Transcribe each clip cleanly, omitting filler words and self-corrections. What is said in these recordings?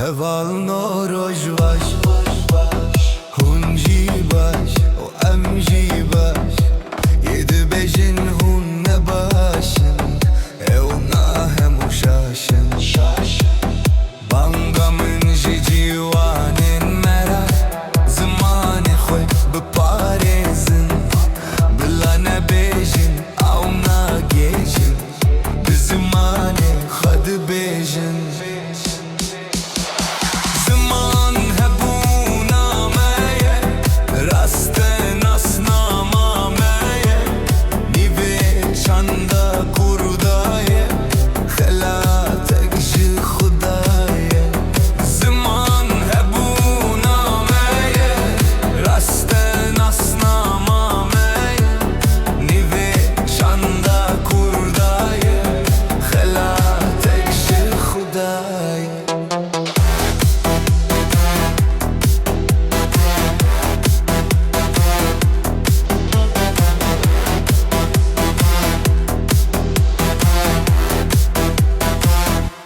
Heval rojvaş Hunji baş o emji baş Yedi bejin hun ne başın Evna hem uşaşın Bangamın jijivanin merak Zımani khoy beparezin Bila ne bejin avna gejin Bizimane khad bejin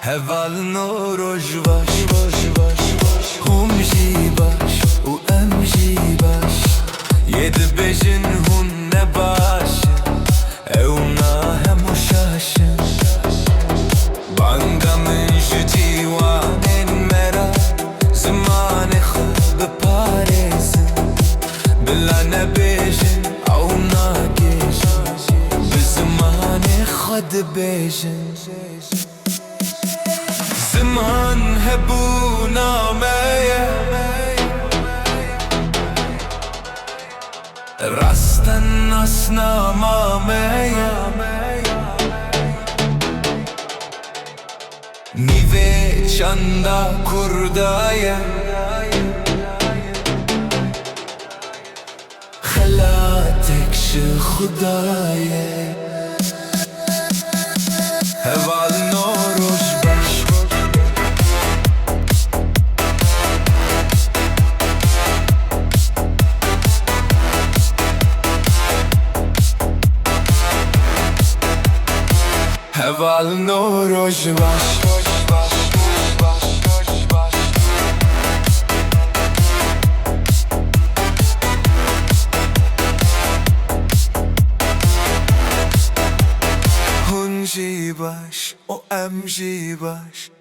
Heval rojvaş Hum ji baş u emji baş Yedi bejin hun ne başın Evna hem uşaşın Bangamın jijivanin merak Zımane khud beparezin Bila ne bejin avna gejin Bizimane khud bejin Zaman hebu nameye Rastan nasnamameye Nive çanda kurdaya Khala tekşi khudaya Heval rojvaş Heval rojvaş Hunji baş o emji baş